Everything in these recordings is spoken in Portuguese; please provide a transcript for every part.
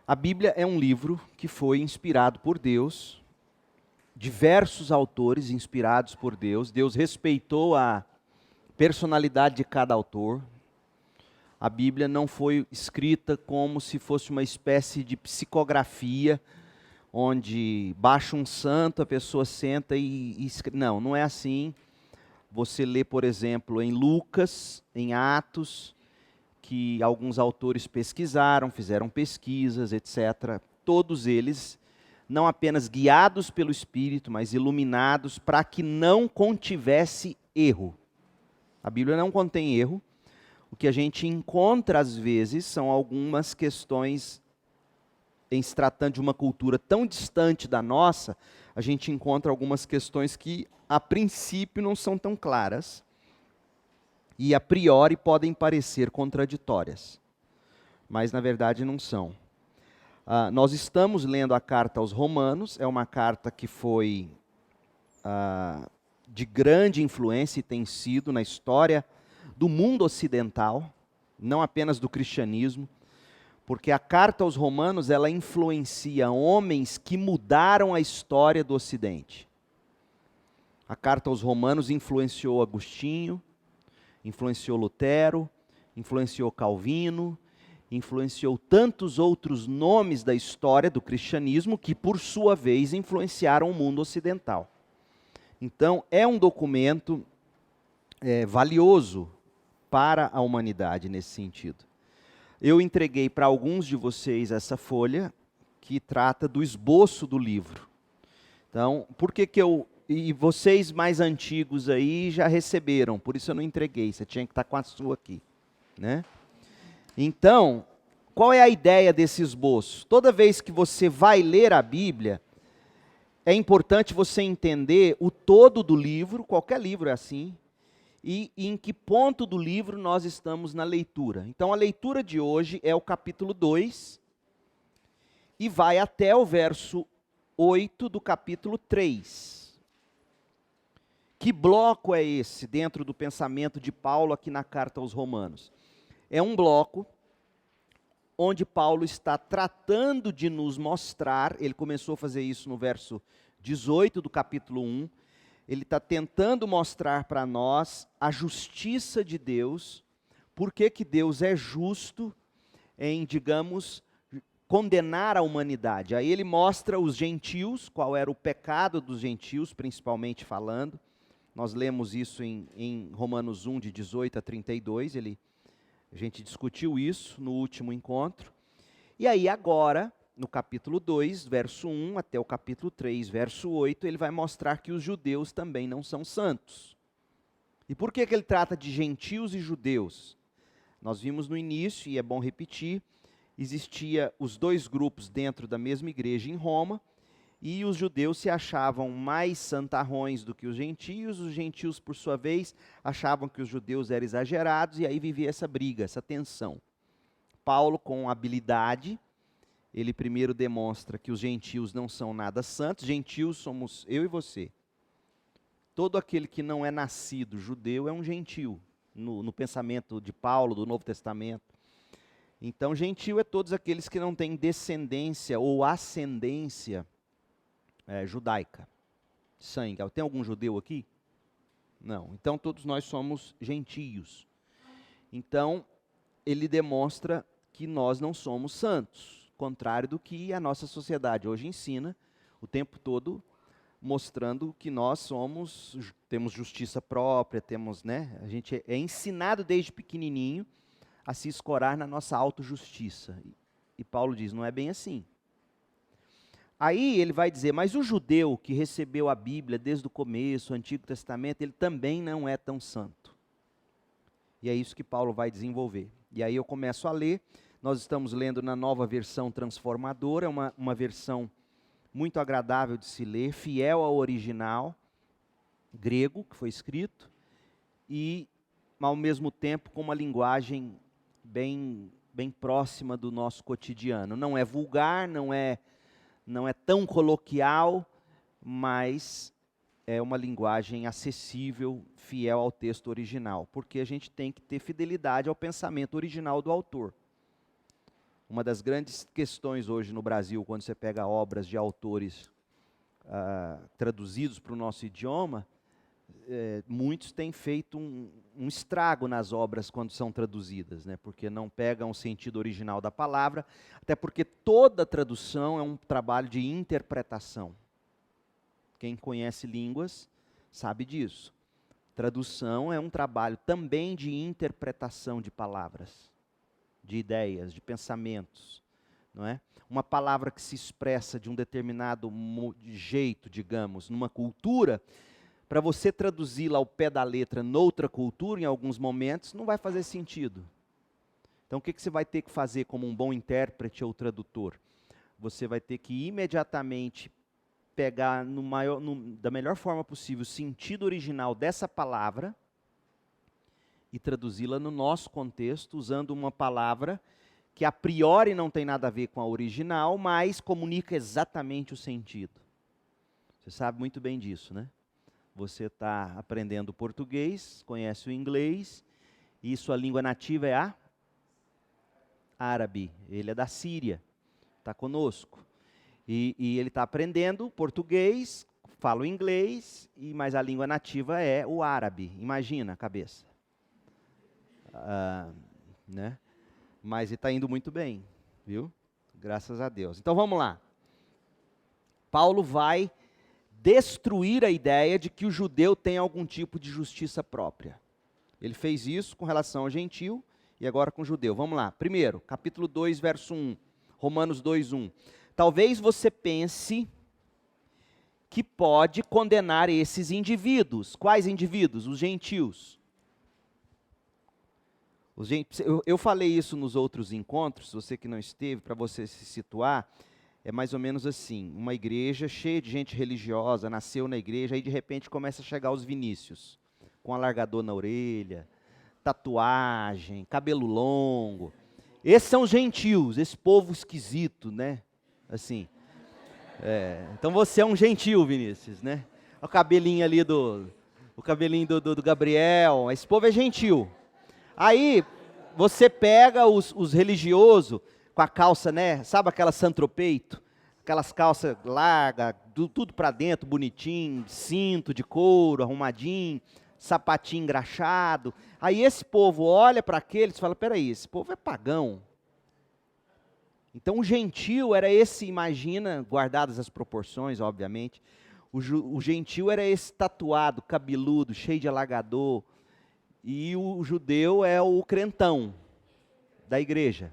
A Bíblia é um livro que foi inspirado por Deus, diversos autores inspirados por Deus. Deus respeitou a personalidade de cada autor. A Bíblia não foi escrita como se fosse uma espécie de psicografia, onde baixa um santo, a pessoa senta e escreve. Não, não é assim. Você lê, por exemplo, em Lucas, em Atos, que alguns autores pesquisaram, fizeram pesquisas, etc. Todos eles, não apenas guiados pelo Espírito, mas iluminados para que não contivesse erro. A Bíblia não contém erro. O que a gente encontra, às vezes, são algumas questões, em se tratando de uma cultura tão distante da nossa, a gente encontra algumas questões que, a princípio, não são tão claras e, a priori, podem parecer contraditórias, mas, na verdade, não são. Nós estamos lendo a carta aos Romanos, é uma carta que foi de grande influência e tem sido na história do mundo ocidental, não apenas do cristianismo, porque a carta aos Romanos, ela influencia homens que mudaram a história do Ocidente. A carta aos Romanos influenciou Agostinho, influenciou Lutero, influenciou Calvino, influenciou tantos outros nomes da história do cristianismo que, por sua vez, influenciaram o mundo ocidental. Então, é um documento valioso para a humanidade nesse sentido. Eu entreguei para alguns de vocês essa folha que trata do esboço do livro. Então, por que eu... E vocês mais antigos aí já receberam, por isso eu não entreguei, você tinha que estar com a sua aqui, né? Então, qual é a ideia desse esboço? Toda vez que você vai ler a Bíblia, é importante você entender o todo do livro, qualquer livro é assim, e em que ponto do livro nós estamos na leitura. Então, a leitura de hoje é o capítulo 2 e vai até o verso 8 do capítulo 3. Que bloco é esse dentro do pensamento de Paulo aqui na carta aos Romanos? É um bloco onde Paulo está tratando de nos mostrar, ele começou a fazer isso no verso 18 do capítulo 1, ele está tentando mostrar para nós a justiça de Deus, por que Deus é justo em, digamos, condenar a humanidade. Aí ele mostra os gentios, qual era o pecado dos gentios, principalmente falando. Nós lemos isso em Romanos 1, de 18 a 32, a gente discutiu isso no último encontro. E aí agora, no capítulo 2, verso 1, até o capítulo 3, verso 8, ele vai mostrar que os judeus também não são santos. E por que ele trata de gentios e judeus? Nós vimos no início, e é bom repetir, existia os dois grupos dentro da mesma igreja em Roma, e os judeus se achavam mais santarrões do que os gentios, por sua vez, achavam que os judeus eram exagerados, e aí vivia essa briga, essa tensão. Paulo, com habilidade, ele primeiro demonstra que os gentios não são nada santos. Gentios somos eu e você. Todo aquele que não é nascido judeu é um gentio, no pensamento de Paulo, do Novo Testamento. Então, gentio é todos aqueles que não têm descendência ou ascendência judaica, sangue. Tem algum judeu aqui? Não. Então, todos nós somos gentios. Então, ele demonstra que nós não somos santos, contrário do que a nossa sociedade hoje ensina, o tempo todo mostrando que nós temos justiça própria, a gente é ensinado desde pequenininho a se escorar na nossa autojustiça. E Paulo diz, não é bem assim. Aí ele vai dizer, mas o judeu que recebeu a Bíblia desde o começo, o Antigo Testamento, ele também não é tão santo. E é isso que Paulo vai desenvolver. E aí eu começo a ler, nós estamos lendo na Nova Versão Transformadora, uma versão muito agradável de se ler, fiel ao original grego que foi escrito, e ao mesmo tempo com uma linguagem bem próxima do nosso cotidiano. Não é vulgar, não é tão coloquial, mas é uma linguagem acessível, fiel ao texto original, porque a gente tem que ter fidelidade ao pensamento original do autor. Uma das grandes questões hoje no Brasil, quando você pega obras de autores traduzidos para o nosso idioma, muitos têm feito um estrago nas obras quando são traduzidas, né? Porque não pegam o sentido original da palavra, até porque toda tradução é um trabalho de interpretação. Quem conhece línguas sabe disso. Tradução é um trabalho também de interpretação de palavras, de ideias, de pensamentos, não é? Uma palavra que se expressa de um determinado jeito, digamos, numa cultura, para você traduzi-la ao pé da letra noutra cultura, em alguns momentos, não vai fazer sentido. Então, o que você vai ter que fazer como um bom intérprete ou tradutor? Você vai ter que imediatamente pegar da melhor forma possível o sentido original dessa palavra e traduzi-la no nosso contexto, usando uma palavra que a priori não tem nada a ver com a original, mas comunica exatamente o sentido. Você sabe muito bem disso, né? Você está aprendendo português, conhece o inglês, e sua língua nativa é a árabe. Ele é da Síria, está conosco. E ele está aprendendo português, fala o inglês, mas a língua nativa é o árabe. Imagina a cabeça. Né? Mas está indo muito bem, viu? Graças a Deus. Então vamos lá. Paulo vai destruir a ideia de que o judeu tem algum tipo de justiça própria. Ele fez isso com relação ao gentio e agora com o judeu. Vamos lá. Primeiro, capítulo 2, verso 1. Romanos 2, 1. Talvez você pense que pode condenar esses indivíduos. Quais indivíduos? Os gentios. Eu falei isso nos outros encontros, você que não esteve, para você se situar, é mais ou menos assim, uma igreja cheia de gente religiosa, nasceu na igreja, aí de repente começa a chegar os Vinícius, com alargador na orelha, tatuagem, cabelo longo. Esses são os gentios, esse povo esquisito, né? Assim. Então você é um gentil, Vinícius, né? O cabelinho ali do Gabriel, esse povo é gentil. Aí, você pega os religiosos com a calça, né? Sabe aquela santropeito? Aquelas calças largas, tudo para dentro, bonitinho, cinto de couro, arrumadinho, sapatinho engraxado. Aí esse povo olha para aqueles e fala, peraí, esse povo é pagão. Então o gentio era esse, imagina, guardadas as proporções, obviamente, o gentio era esse tatuado, cabeludo, cheio de alargador, e o judeu é o crentão da igreja.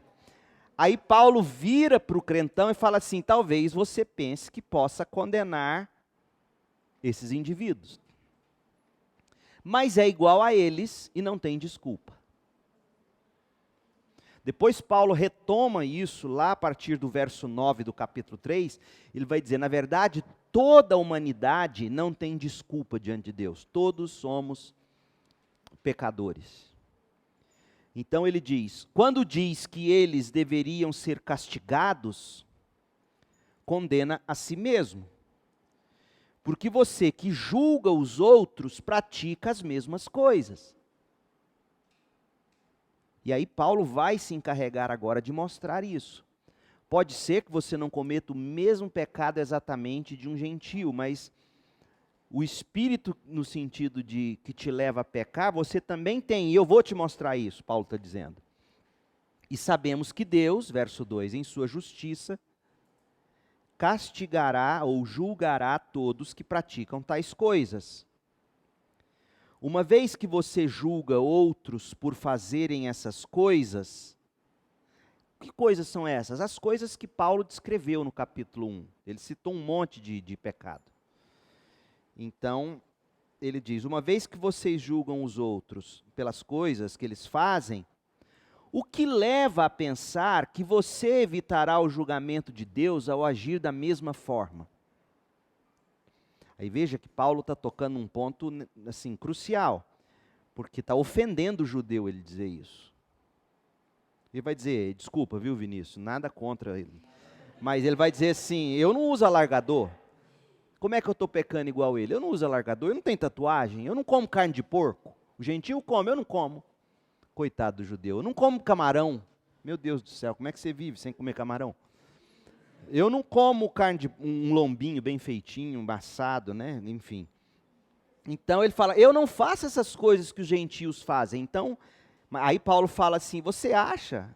Aí Paulo vira para o crentão e fala assim, talvez você pense que possa condenar esses indivíduos. Mas é igual a eles e não tem desculpa. Depois Paulo retoma isso lá a partir do verso 9 do capítulo 3, ele vai dizer, na verdade, toda a humanidade não tem desculpa diante de Deus, todos somos pecadores. Então ele diz, quando diz que eles deveriam ser castigados, condena a si mesmo. Porque você que julga os outros pratica as mesmas coisas. E aí Paulo vai se encarregar agora de mostrar isso. Pode ser que você não cometa o mesmo pecado exatamente de um gentio, mas o espírito no sentido de que te leva a pecar, você também tem, e eu vou te mostrar isso, Paulo está dizendo. E sabemos que Deus, verso 2, em sua justiça, castigará ou julgará todos que praticam tais coisas. Uma vez que você julga outros por fazerem essas coisas, que coisas são essas? As coisas que Paulo descreveu no capítulo 1. Ele citou um monte de pecado. Então, ele diz, uma vez que vocês julgam os outros pelas coisas que eles fazem, o que leva a pensar que você evitará o julgamento de Deus ao agir da mesma forma? Aí veja que Paulo está tocando um ponto assim, crucial, porque está ofendendo o judeu ele dizer isso. Ele vai dizer, desculpa, viu, Vinícius, nada contra ele, mas ele vai dizer assim, eu não uso alargador, como é que eu estou pecando igual ele? Eu não uso alargador, eu não tenho tatuagem, eu não como carne de porco, o gentio come, eu não como. Coitado do judeu, eu não como camarão, Meu Deus do céu, como é que você vive sem comer camarão? Eu não como carne de um lombinho bem feitinho, assado, né? Enfim. Então ele fala, eu não faço essas coisas que os gentios fazem. Então, aí Paulo fala assim, você acha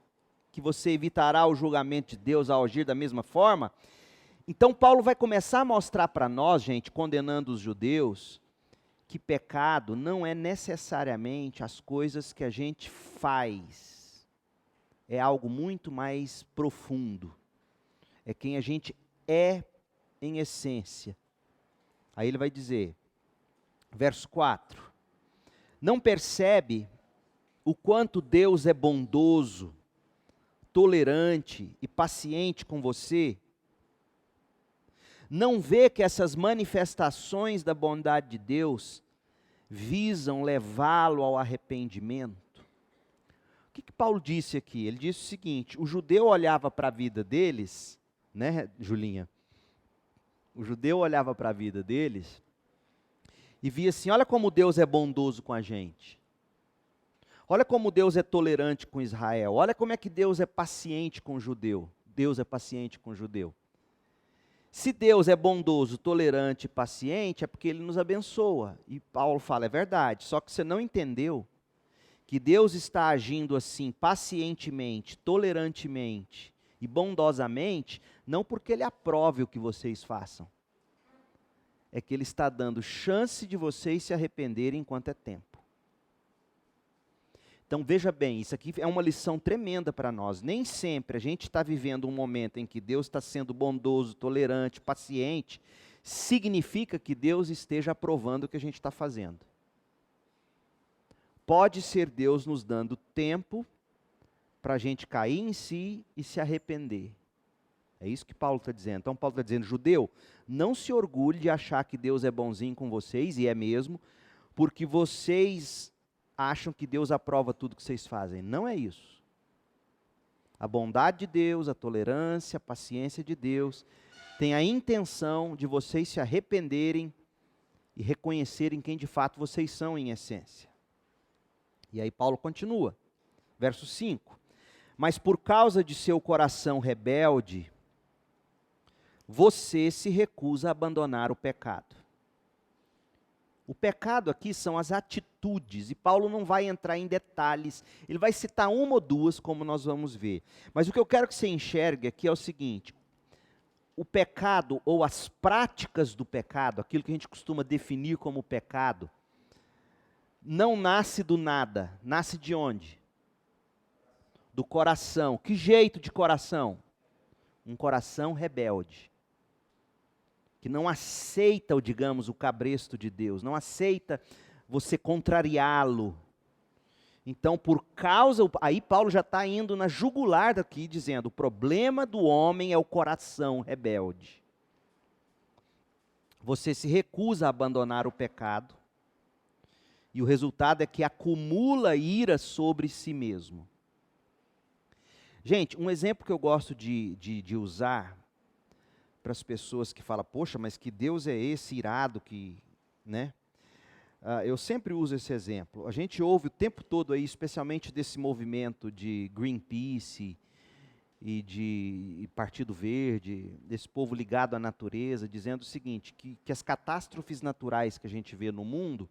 que você evitará o julgamento de Deus ao agir da mesma forma? Então Paulo vai começar a mostrar para nós, gente, condenando os judeus, que pecado não é necessariamente as coisas que a gente faz. É algo muito mais profundo. É quem a gente é em essência. Aí ele vai dizer, verso 4, não percebe o quanto Deus é bondoso, tolerante e paciente com você? Não vê que essas manifestações da bondade de Deus visam levá-lo ao arrependimento? O que Paulo disse aqui? Ele disse o seguinte, o judeu olhava para a vida deles, né, Julinha? O judeu olhava para a vida deles e via assim, olha como Deus é bondoso com a gente. Olha como Deus é tolerante com Israel. Olha como é que Deus é paciente com o judeu. Deus é paciente com o judeu. Se Deus é bondoso, tolerante e paciente, é porque Ele nos abençoa. E Paulo fala, é verdade, só que você não entendeu que Deus está agindo assim, pacientemente, tolerantemente e bondosamente, não porque Ele aprove o que vocês façam. É que Ele está dando chance de vocês se arrependerem enquanto é tempo. Então veja bem, isso aqui é uma lição tremenda para nós. Nem sempre a gente está vivendo um momento em que Deus está sendo bondoso, tolerante, paciente, significa que Deus esteja aprovando o que a gente está fazendo. Pode ser Deus nos dando tempo para a gente cair em si e se arrepender. É isso que Paulo está dizendo. Então Paulo está dizendo, judeu, não se orgulhe de achar que Deus é bonzinho com vocês, e é mesmo, porque vocês acham que Deus aprova tudo que vocês fazem. Não é isso. A bondade de Deus, a tolerância, a paciência de Deus, tem a intenção de vocês se arrependerem e reconhecerem quem de fato vocês são em essência. E aí Paulo continua, verso 5. Mas por causa de seu coração rebelde, você se recusa a abandonar o pecado. O pecado aqui são as atitudes, e Paulo não vai entrar em detalhes, ele vai citar uma ou duas, como nós vamos ver. Mas o que eu quero que você enxergue aqui é o seguinte, o pecado, ou as práticas do pecado, aquilo que a gente costuma definir como pecado, não nasce do nada, nasce de onde? Do coração. Que jeito de coração? Um coração rebelde. Que não aceita, digamos, o cabresto de Deus, não aceita você contrariá-lo. Então, por causa, aí Paulo já está indo na jugular daqui, dizendo, o problema do homem é o coração rebelde. Você se recusa a abandonar o pecado, e o resultado é que acumula ira sobre si mesmo. Gente, um exemplo que eu gosto de usar, para as pessoas que falam, poxa, mas que Deus é esse irado que, né? Eu sempre uso esse exemplo. A gente ouve o tempo todo aí, especialmente desse movimento de Greenpeace e Partido Verde, desse povo ligado à natureza, dizendo o seguinte, que as catástrofes naturais que a gente vê no mundo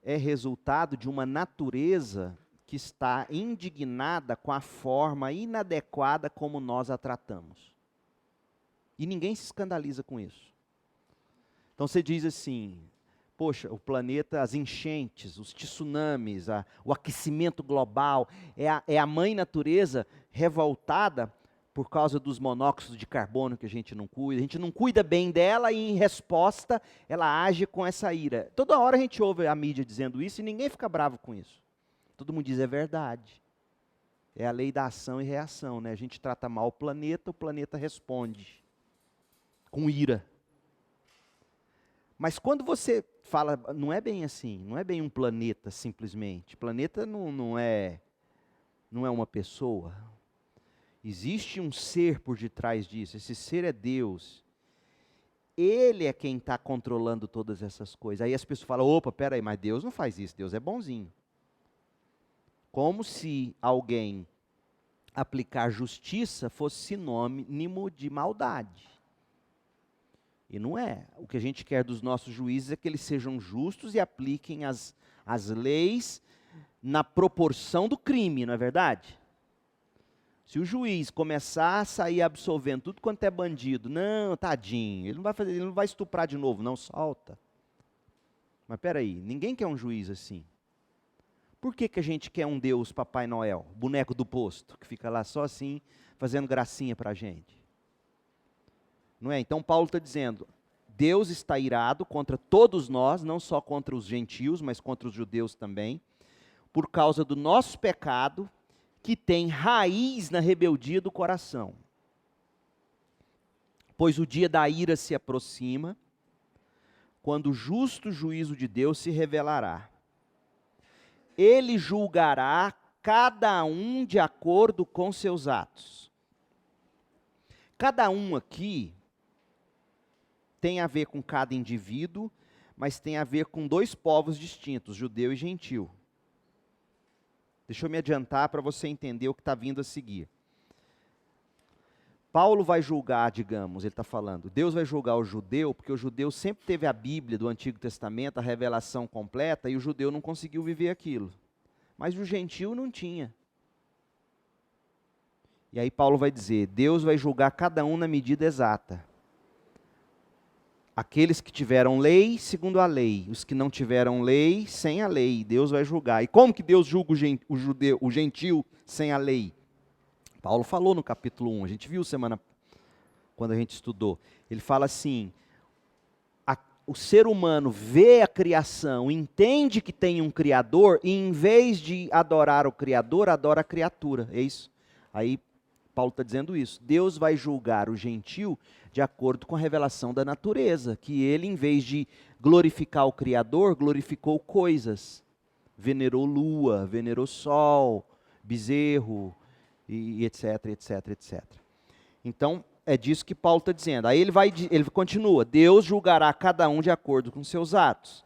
é resultado de uma natureza que está indignada com a forma inadequada como nós a tratamos. E ninguém se escandaliza com isso. Então você diz assim, poxa, o planeta, as enchentes, os tsunamis, o aquecimento global, é a mãe natureza revoltada por causa dos monóxidos de carbono que a gente não cuida. A gente não cuida bem dela e, em resposta, ela age com essa ira. Toda hora a gente ouve a mídia dizendo isso e ninguém fica bravo com isso. Todo mundo diz, é verdade. É a lei da ação e reação, né? A gente trata mal o planeta responde com ira. Mas quando você fala, não é bem assim, não é bem um planeta simplesmente. Planeta não é uma pessoa. Existe um ser por detrás disso, esse ser é Deus. Ele é quem está controlando todas essas coisas. Aí as pessoas falam, opa, peraí, mas Deus não faz isso, Deus é bonzinho. Como se alguém aplicar justiça fosse sinônimo de maldade. E não é. O que a gente quer dos nossos juízes é que eles sejam justos e apliquem as leis na proporção do crime, não é verdade? Se o juiz começar a sair absolvendo tudo quanto é bandido, não, tadinho, ele não vai estuprar de novo, não, solta. Mas peraí, ninguém quer um juiz assim. Por que a gente quer um Deus Papai Noel, boneco do posto, que fica lá só assim, fazendo gracinha para a gente? Não é? Então Paulo está dizendo, Deus está irado contra todos nós, não só contra os gentios, mas contra os judeus também, por causa do nosso pecado, que tem raiz na rebeldia do coração. Pois o dia da ira se aproxima, quando o justo juízo de Deus se revelará. Ele julgará cada um de acordo com seus atos. Cada um aqui tem a ver com cada indivíduo, mas tem a ver com dois povos distintos, judeu e gentil. Deixa eu me adiantar para você entender o que está vindo a seguir. Paulo vai julgar, digamos, ele está falando, Deus vai julgar o judeu, porque o judeu sempre teve a Bíblia do Antigo Testamento, a revelação completa, e o judeu não conseguiu viver aquilo. Mas o gentil não tinha. E aí Paulo vai dizer, Deus vai julgar cada um na medida exata. Aqueles que tiveram lei, segundo a lei. Os que não tiveram lei, sem a lei. Deus vai julgar. E como que Deus julga o gentil sem a lei? Paulo falou no capítulo 1, a gente viu quando a gente estudou. Ele fala assim, o ser humano vê a criação, entende que tem um Criador, e em vez de adorar o Criador, adora a criatura. É isso? Aí Paulo está dizendo isso. Deus vai julgar o gentil de acordo com a revelação da natureza, que ele, em vez de glorificar o Criador, glorificou coisas. Venerou lua, venerou sol, bezerro, e etc, etc, etc. Então, é disso que Paulo está dizendo. Aí ele continua, Deus julgará cada um de acordo com seus atos.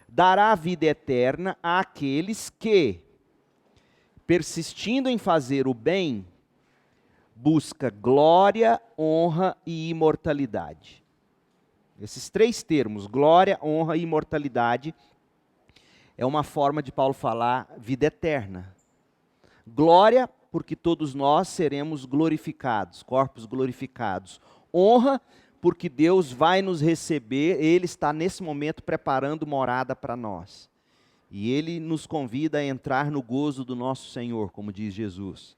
Dará a vida eterna àqueles que, persistindo em fazer o bem, busca glória, honra e imortalidade. Esses três termos, glória, honra e imortalidade, é uma forma de Paulo falar vida eterna. Glória, porque todos nós seremos glorificados, corpos glorificados. Honra, porque Deus vai nos receber, Ele está nesse momento preparando morada para nós. E Ele nos convida a entrar no gozo do nosso Senhor, como diz Jesus.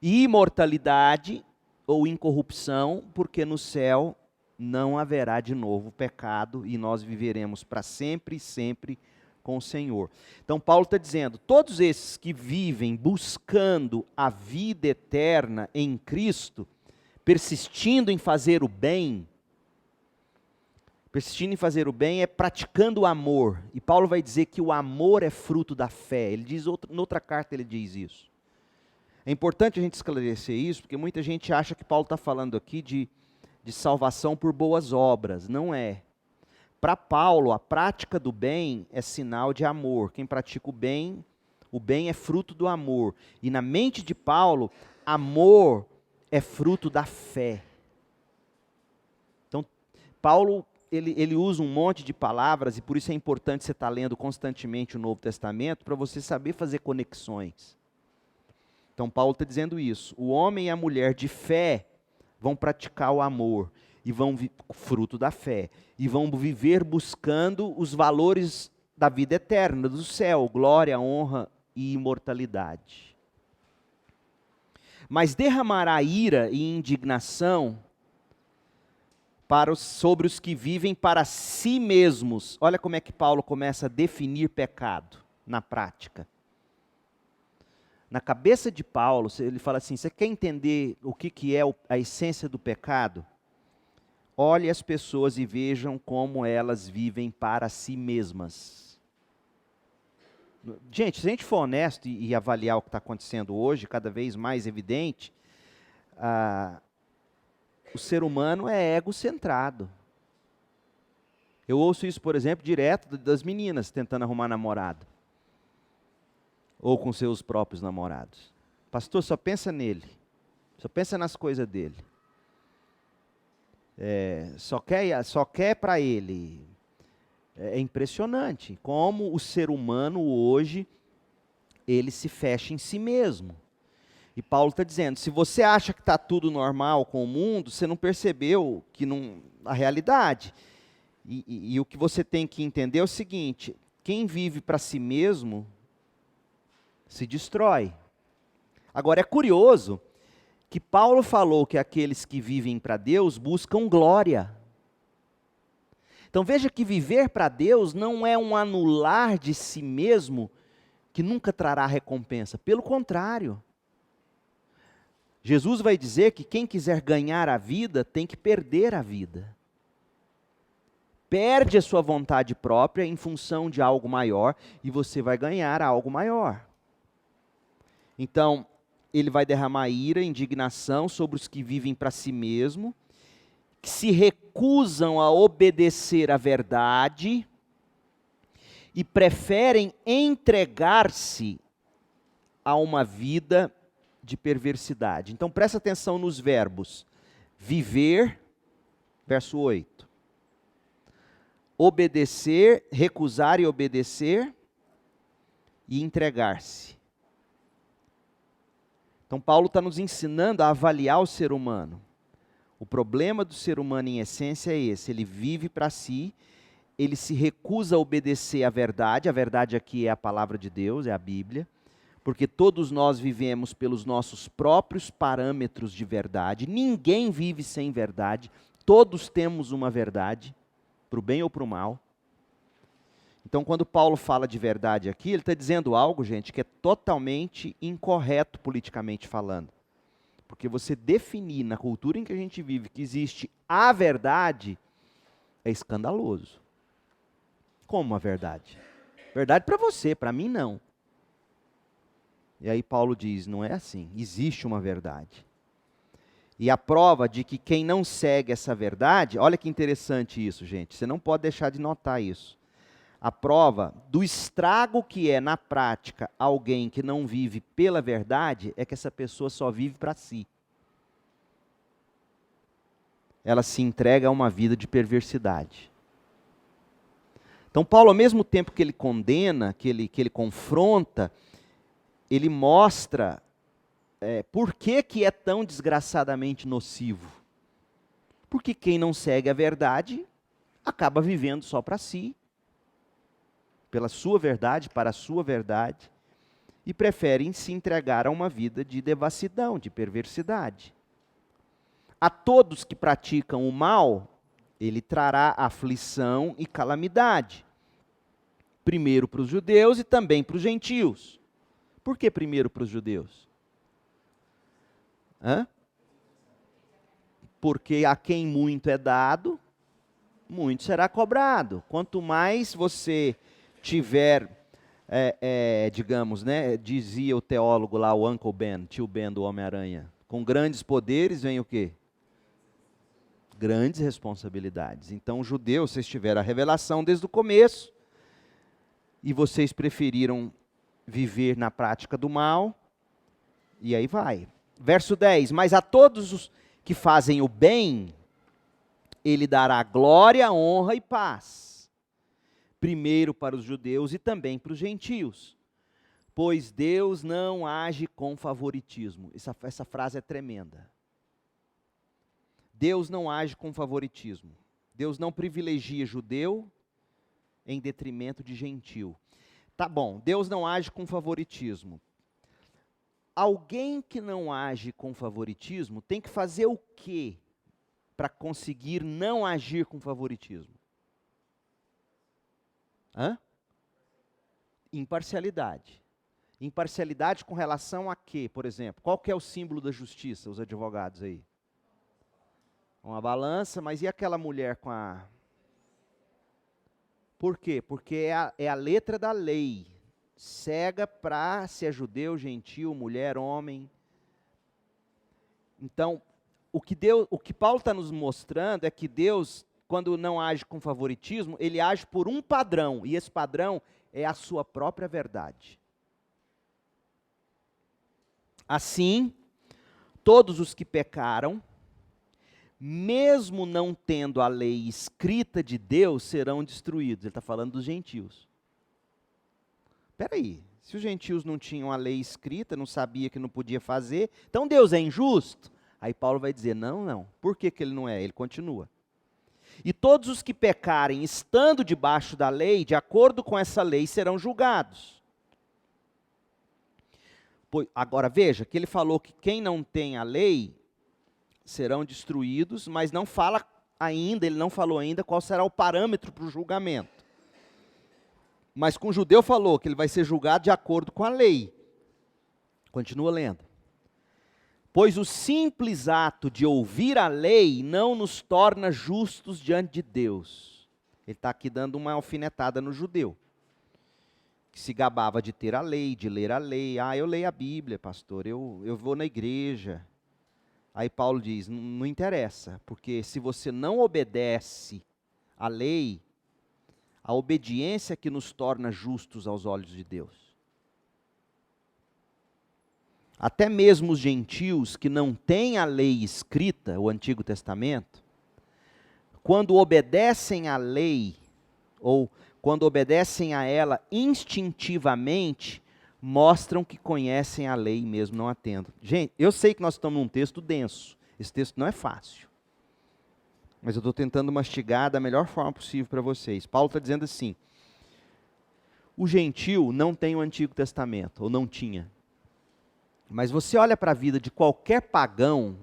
E imortalidade ou incorrupção, porque no céu não haverá de novo pecado e nós viveremos para sempre e sempre com o Senhor. Então Paulo está dizendo, todos esses que vivem buscando a vida eterna em Cristo, persistindo em fazer o bem, é praticando o amor. E Paulo vai dizer que o amor é fruto da fé. Ele diz, noutra carta ele diz isso. É importante a gente esclarecer isso, porque muita gente acha que Paulo está falando aqui de salvação por boas obras. Não é. Para Paulo, a prática do bem é sinal de amor. Quem pratica o bem é fruto do amor. E na mente de Paulo, amor é fruto da fé. Então, Paulo, ele usa um monte de palavras, e por isso é importante você estar lendo constantemente o Novo Testamento, para você saber fazer conexões. Então Paulo está dizendo isso, o homem e a mulher de fé vão praticar o amor, e vão fruto da fé, e vão viver buscando os valores da vida eterna, do céu, glória, honra e imortalidade. Mas derramará ira e indignação sobre os que vivem para si mesmos. Olha como é que Paulo começa a definir pecado na prática. Na cabeça de Paulo, ele fala assim, você quer entender o que é a essência do pecado? Olhe as pessoas e vejam como elas vivem para si mesmas. Gente, se a gente for honesto e avaliar o que está acontecendo hoje, cada vez mais evidente, o ser humano é egocentrado. Eu ouço isso, por exemplo, direto das meninas tentando arrumar namorado. Ou com seus próprios namorados. Pastor, só pensa nele. Só pensa nas coisas dele. Só quer para ele. É impressionante como o ser humano hoje, ele se fecha em si mesmo. E Paulo está dizendo, se você acha que está tudo normal com o mundo, você não percebeu que a realidade. E o que você tem que entender é o seguinte, quem vive para si mesmo, se destrói. Agora é curioso que Paulo falou que aqueles que vivem para Deus buscam glória. Então veja que viver para Deus não é um anular de si mesmo que nunca trará recompensa. Pelo contrário. Jesus vai dizer que quem quiser ganhar a vida tem que perder a vida. Perde a sua vontade própria em função de algo maior e você vai ganhar algo maior. Então, ele vai derramar ira, indignação sobre os que vivem para si mesmo, que se recusam a obedecer à verdade e preferem entregar-se a uma vida de perversidade. Então presta atenção nos verbos. Viver, verso 8. Obedecer, recusar e obedecer e entregar-se. Então Paulo está nos ensinando a avaliar o ser humano. O problema do ser humano em essência é esse, ele vive para si, ele se recusa a obedecer à verdade aqui é a palavra de Deus, é a Bíblia, porque todos nós vivemos pelos nossos próprios parâmetros de verdade, ninguém vive sem verdade, todos temos uma verdade, para o bem ou para o mal. Então quando Paulo fala de verdade aqui, ele está dizendo algo, gente, que é totalmente incorreto politicamente falando. Porque você definir na cultura em que a gente vive que existe a verdade, é escandaloso. Como a verdade? Verdade para você, para mim não. E aí Paulo diz, não é assim, existe uma verdade. E a prova de que quem não segue essa verdade, olha que interessante isso, gente, você não pode deixar de notar isso. A prova do estrago que é, na prática, alguém que não vive pela verdade, é que essa pessoa só vive para si. Ela se entrega a uma vida de perversidade. Então Paulo, ao mesmo tempo que ele condena, que ele confronta, ele mostra por que é tão desgraçadamente nocivo. Porque quem não segue a verdade, acaba vivendo só para si, pela sua verdade, para a sua verdade, e preferem se entregar a uma vida de devassidão, de perversidade. A todos que praticam o mal, ele trará aflição e calamidade. Primeiro para os judeus e também para os gentios. Por que primeiro para os judeus? Porque a quem muito é dado, muito será cobrado. Quanto mais você tiver, digamos, né, dizia o teólogo lá, o Uncle Ben, tio Ben do Homem-Aranha, com grandes poderes vem o quê? Grandes responsabilidades. Então, os judeus, vocês tiveram a revelação desde o começo, e vocês preferiram viver na prática do mal, e aí vai. Verso 10, mas a todos os que fazem o bem, ele dará glória, honra e paz. Primeiro para os judeus e também para os gentios. Pois Deus não age com favoritismo. Essa frase é tremenda. Deus não age com favoritismo. Deus não privilegia judeu em detrimento de gentil. Tá bom, Deus não age com favoritismo. Alguém que não age com favoritismo tem que fazer o quê para conseguir não agir com favoritismo? Imparcialidade. Imparcialidade com relação a quê, por exemplo? Qual que é o símbolo da justiça, os advogados aí? Uma balança, mas e aquela mulher com a... Por quê? Porque é a letra da lei. Cega para se é judeu, gentil, mulher, homem. Então, o que Paulo está nos mostrando é que Deus, quando não age com favoritismo, ele age por um padrão, e esse padrão é a sua própria verdade. Assim, todos os que pecaram, mesmo não tendo a lei escrita de Deus, serão destruídos. Ele está falando dos gentios. Espera aí, se os gentios não tinham a lei escrita, não sabia que não podia fazer, então Deus é injusto? Aí Paulo vai dizer, não. Por que ele não é? Ele continua. E todos os que pecarem, estando debaixo da lei, de acordo com essa lei, serão julgados. Agora veja, que ele falou que quem não tem a lei, serão destruídos, mas não fala ainda, ele não falou ainda qual será o parâmetro para o julgamento. Mas com o judeu falou que ele vai ser julgado de acordo com a lei. Continua lendo. Pois o simples ato de ouvir a lei não nos torna justos diante de Deus. Ele está aqui dando uma alfinetada no judeu, que se gabava de ter a lei, de ler a lei. Eu leio a Bíblia, pastor, eu vou na igreja. Aí Paulo diz, não interessa, porque se você não obedece à lei, a obediência que nos torna justos aos olhos de Deus. Até mesmo os gentios que não têm a lei escrita, o Antigo Testamento, quando obedecem à lei, ou quando obedecem a ela instintivamente, mostram que conhecem a lei mesmo não a tendo. Gente, eu sei que nós estamos num texto denso, esse texto não é fácil, mas eu estou tentando mastigar da melhor forma possível para vocês. Paulo está dizendo assim, o gentio não tem o Antigo Testamento, ou não tinha. Mas você olha para a vida de qualquer pagão,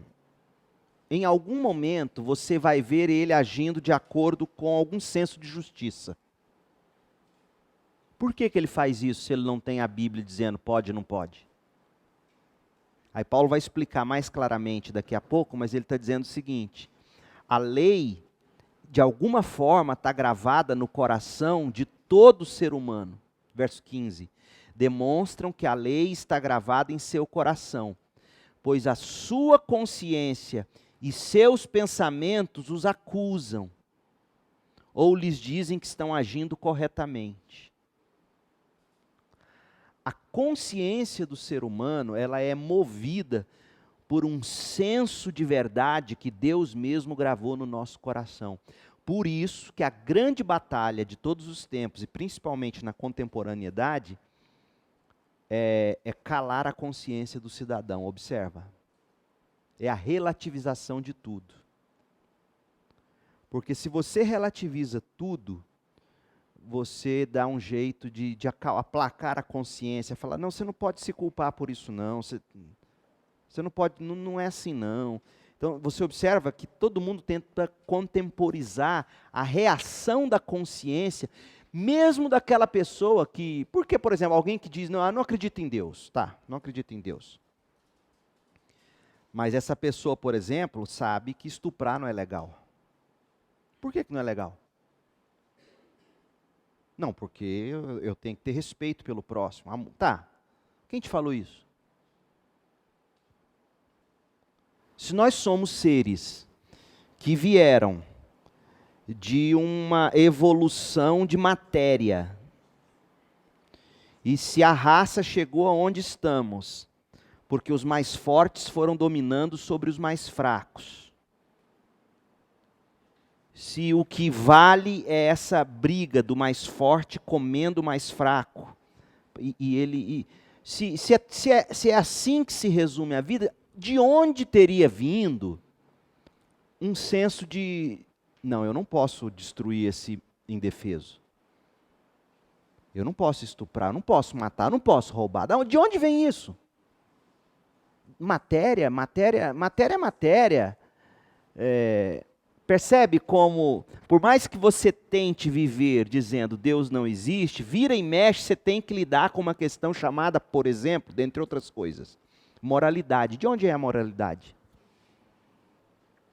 em algum momento você vai ver ele agindo de acordo com algum senso de justiça. Por que ele faz isso se ele não tem a Bíblia dizendo pode ou não pode? Aí Paulo vai explicar mais claramente daqui a pouco, mas ele está dizendo o seguinte, a lei, de alguma forma, está gravada no coração de todo ser humano. Verso 15. Demonstram que a lei está gravada em seu coração, pois a sua consciência e seus pensamentos os acusam, ou lhes dizem que estão agindo corretamente. A consciência do ser humano, ela é movida por um senso de verdade que Deus mesmo gravou no nosso coração. Por isso que a grande batalha de todos os tempos, e principalmente na contemporaneidade, é calar a consciência do cidadão. Observa. É a relativização de tudo. Porque se você relativiza tudo, você dá um jeito de aplacar a consciência, falar, não, você não pode se culpar por isso não, você não pode, não é assim não. Então você observa que todo mundo tenta contemporizar a reação da consciência, mesmo daquela pessoa que, porque por exemplo, alguém que diz, não, eu não acredito em Deus, tá, não acredito em Deus. Mas essa pessoa, por exemplo, sabe que estuprar não é legal. Por que não é legal? Não, porque eu tenho que ter respeito pelo próximo. Tá, quem te falou isso? Se nós somos seres que vieram de uma evolução de matéria, e se a raça chegou aonde estamos, porque os mais fortes foram dominando sobre os mais fracos, se o que vale é essa briga do mais forte comendo o mais fraco, se é assim que se resume a vida, de onde teria vindo um senso de, não, eu não posso destruir esse indefeso, eu não posso estuprar, eu não posso matar, eu não posso roubar, de onde vem isso? Matéria é matéria. Percebe como, por mais que você tente viver dizendo Deus não existe, vira e mexe, você tem que lidar com uma questão chamada, por exemplo, dentre outras coisas, moralidade. De onde é a moralidade?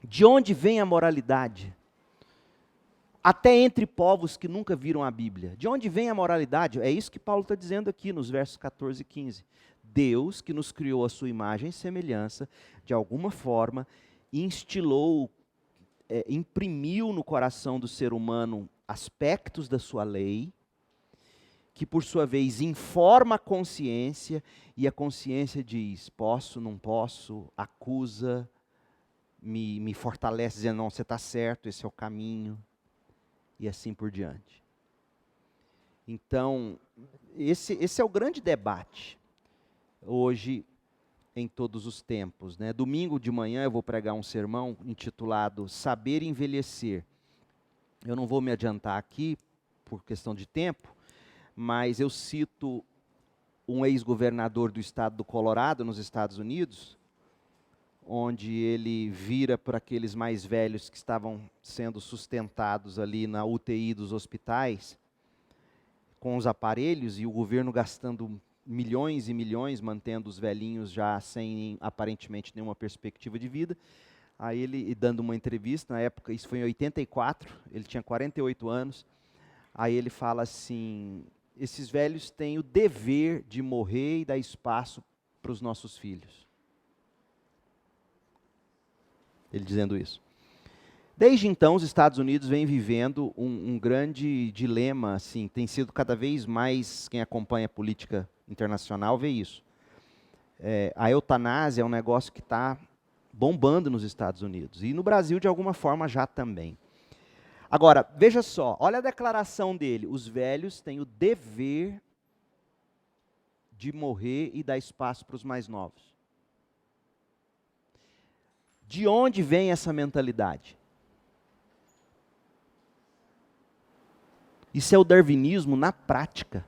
De onde vem a moralidade? Até entre povos que nunca viram a Bíblia. De onde vem a moralidade? É isso que Paulo está dizendo aqui nos versos 14 e 15. Deus, que nos criou a sua imagem e semelhança, de alguma forma, instilou, imprimiu no coração do ser humano aspectos da sua lei, que por sua vez informa a consciência, e a consciência diz, posso, não posso, acusa, me fortalece dizendo, não, você está certo, esse é o caminho, e assim por diante. Então, esse é o grande debate, hoje, em todos os tempos, né? Domingo de manhã eu vou pregar um sermão intitulado Saber Envelhecer. Eu não vou me adiantar aqui, por questão de tempo, mas eu cito um ex-governador do estado do Colorado, nos Estados Unidos, onde ele vira para aqueles mais velhos que estavam sendo sustentados ali na UTI dos hospitais, com os aparelhos, e o governo gastando milhões e milhões, mantendo os velhinhos já sem aparentemente nenhuma perspectiva de vida. Aí ele, dando uma entrevista, na época, isso foi em 84, ele tinha 48 anos, aí ele fala assim, esses velhos têm o dever de morrer e dar espaço para os nossos filhos. Ele dizendo isso. Desde então, os Estados Unidos vêm vivendo um grande dilema, assim, tem sido cada vez mais, quem acompanha a política internacional vê isso. A eutanásia é um negócio que está bombando nos Estados Unidos, e no Brasil, de alguma forma, já também. Agora, veja só, olha a declaração dele, os velhos têm o dever de morrer e dar espaço para os mais novos. De onde vem essa mentalidade? Isso é o darwinismo na prática.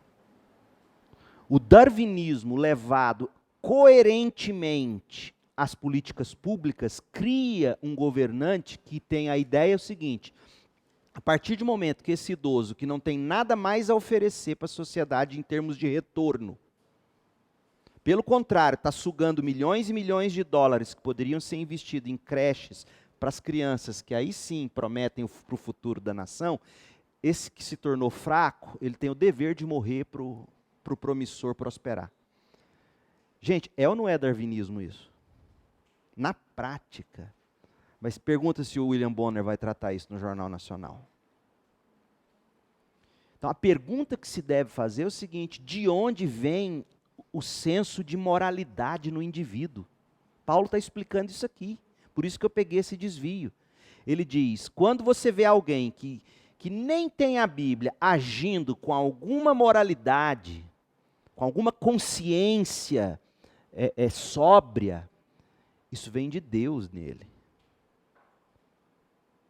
O darwinismo levado coerentemente às políticas públicas cria um governante que tem a ideia seguinte, a partir do momento que esse idoso, que não tem nada mais a oferecer para a sociedade em termos de retorno, pelo contrário, está sugando milhões e milhões de dólares que poderiam ser investidos em creches para as crianças, que aí sim prometem para o futuro da nação, esse que se tornou fraco, ele tem o dever de morrer para o promissor prosperar. Gente, é ou não é darwinismo isso? Na prática. Mas pergunta se o William Bonner vai tratar isso no Jornal Nacional. Então a pergunta que se deve fazer é o seguinte, de onde vem o senso de moralidade no indivíduo? Paulo está explicando isso aqui, por isso que eu peguei esse desvio. Ele diz, quando você vê alguém que nem tem a Bíblia agindo com alguma moralidade, com alguma consciência sóbria, isso vem de Deus nele.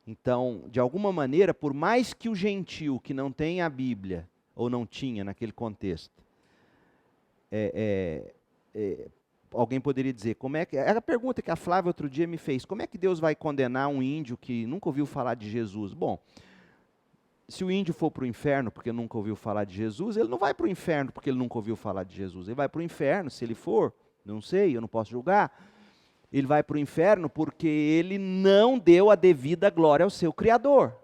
Então, de alguma maneira, por mais que o gentil que não tem a Bíblia, ou não tinha naquele contexto, alguém poderia dizer, como é que... É a pergunta que a Flávia outro dia me fez, como é que Deus vai condenar um índio que nunca ouviu falar de Jesus? Bom, se o índio for para o inferno porque nunca ouviu falar de Jesus, ele não vai para o inferno porque ele nunca ouviu falar de Jesus. Ele vai para o inferno, se ele for, não sei, eu não posso julgar. Ele vai para o inferno porque ele não deu a devida glória ao seu Criador.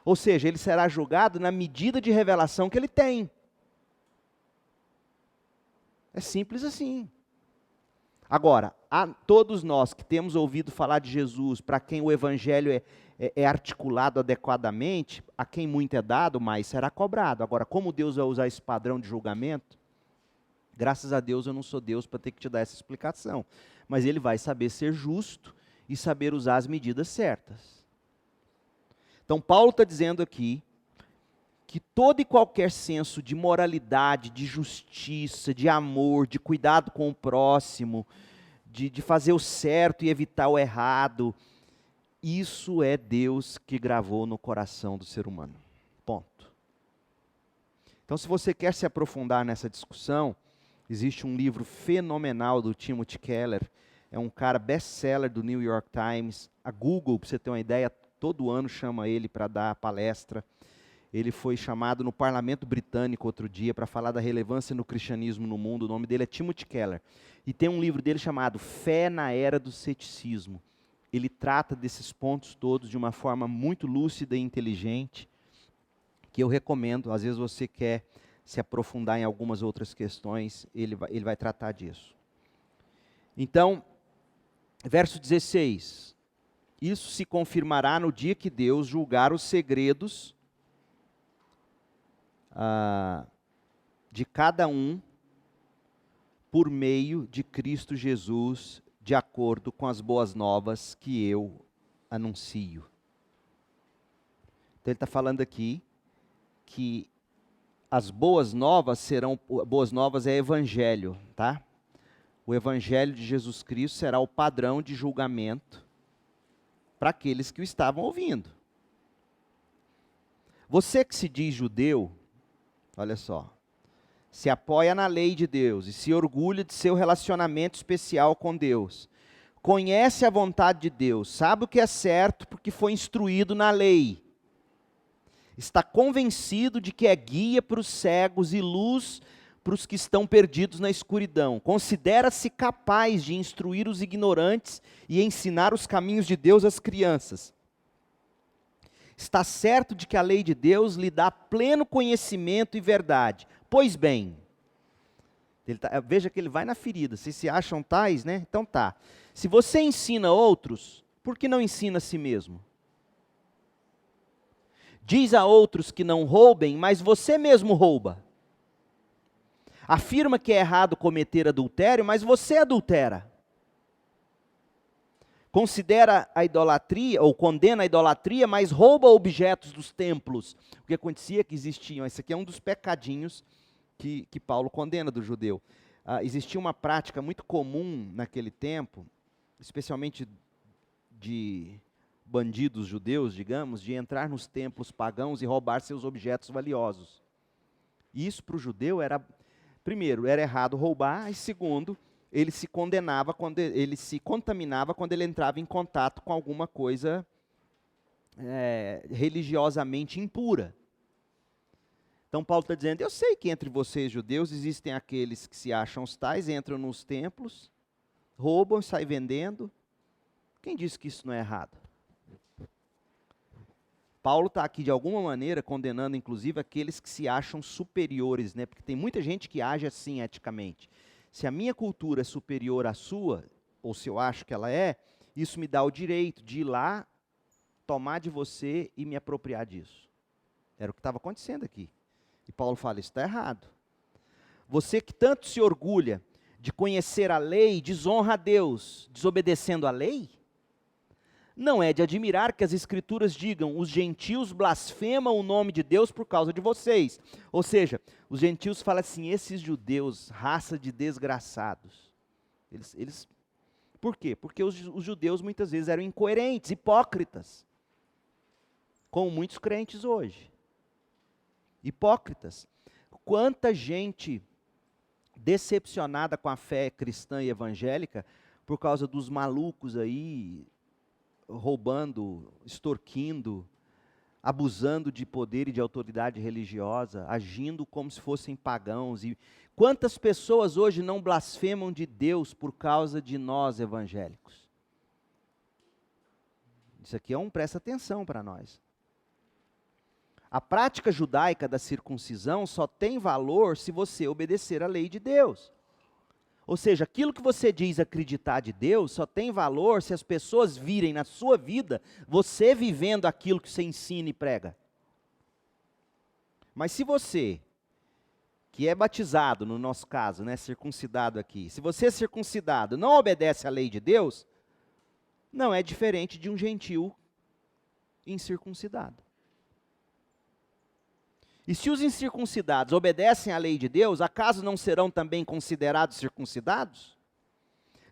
Ou seja, ele será julgado na medida de revelação que ele tem. É simples assim. Agora, a todos nós que temos ouvido falar de Jesus, para quem o Evangelho é articulado adequadamente, a quem muito é dado, mais será cobrado. Agora, como Deus vai usar esse padrão de julgamento? Graças a Deus eu não sou Deus para ter que te dar essa explicação. Mas Ele vai saber ser justo e saber usar as medidas certas. Então Paulo está dizendo aqui que todo e qualquer senso de moralidade, de justiça, de amor, de cuidado com o próximo, de fazer o certo e evitar o errado, isso é Deus que gravou no coração do ser humano. Ponto. Então, se você quer se aprofundar nessa discussão, existe um livro fenomenal do Timothy Keller, é um cara best-seller do New York Times. A Google, para você ter uma ideia, todo ano chama ele para dar palestra. Ele foi chamado no Parlamento Britânico outro dia para falar da relevância no cristianismo no mundo. O nome dele é Timothy Keller. E tem um livro dele chamado Fé na Era do Ceticismo. Ele trata desses pontos todos de uma forma muito lúcida e inteligente, que eu recomendo. Às vezes você quer se aprofundar em algumas outras questões, ele vai tratar disso. Então, verso 16. Isso se confirmará no dia que Deus julgar os segredos de cada um por meio de Cristo Jesus, de acordo com as boas novas que eu anuncio. Então ele está falando aqui que as boas novas boas novas é evangelho, tá? O evangelho de Jesus Cristo será o padrão de julgamento para aqueles que o estavam ouvindo. Você que se diz judeu, olha só, se apoia na lei de Deus e se orgulha de seu relacionamento especial com Deus, conhece a vontade de Deus, sabe o que é certo porque foi instruído na lei, está convencido de que é guia para os cegos e luz para os que estão perdidos na escuridão, considera-se capaz de instruir os ignorantes e ensinar os caminhos de Deus às crianças. Está certo de que a lei de Deus lhe dá pleno conhecimento e verdade. Pois bem, veja que ele vai na ferida, se se acham tais, né? Então tá. Se você ensina outros, por que não ensina a si mesmo? Diz a outros que não roubem, mas você mesmo rouba. Afirma que é errado cometer adultério, mas você adultera. Considera a idolatria, ou condena a idolatria, mas rouba objetos dos templos. O que acontecia é que existiam, esse aqui é um dos pecadinhos que Paulo condena do judeu. Existia uma prática muito comum naquele tempo, especialmente de bandidos judeus, digamos, de entrar nos templos pagãos e roubar seus objetos valiosos. E isso para o judeu era, primeiro, era errado roubar, e segundo, ele se condenava, ele se contaminava quando ele entrava em contato com alguma coisa religiosamente impura. Então Paulo está dizendo, eu sei que entre vocês judeus existem aqueles que se acham os tais, entram nos templos, roubam e saem vendendo. Quem disse que isso não é errado? Paulo está aqui de alguma maneira condenando inclusive aqueles que se acham superiores, né? Porque tem muita gente que age assim eticamente. Se a minha cultura é superior à sua, ou se eu acho que ela é, isso me dá o direito de ir lá, tomar de você e me apropriar disso. Era o que estava acontecendo aqui. E Paulo fala, isso está errado. Você que tanto se orgulha de conhecer a lei, desonra a Deus, desobedecendo a lei? Não é de admirar que as escrituras digam, os gentios blasfemam o nome de Deus por causa de vocês. Ou seja, os gentios falam assim, esses judeus, raça de desgraçados. Por quê? Porque os judeus muitas vezes eram incoerentes, hipócritas. Como muitos crentes hoje. Hipócritas. Quanta gente decepcionada com a fé cristã e evangélica por causa dos malucos aí, roubando, extorquindo, abusando de poder e de autoridade religiosa, agindo como se fossem pagãos. E quantas pessoas hoje não blasfemam de Deus por causa de nós evangélicos? Isso aqui presta atenção para nós. A prática judaica da circuncisão só tem valor se você obedecer à lei de Deus. Ou seja, aquilo que você diz acreditar de Deus só tem valor se as pessoas virem na sua vida você vivendo aquilo que você ensina e prega. Mas se você, que é batizado, no nosso caso, né, circuncidado aqui, se você é circuncidado, não obedece à lei de Deus, não é diferente de um gentio incircuncidado. E se os incircuncidados obedecem à lei de Deus, acaso não serão também considerados circuncidados?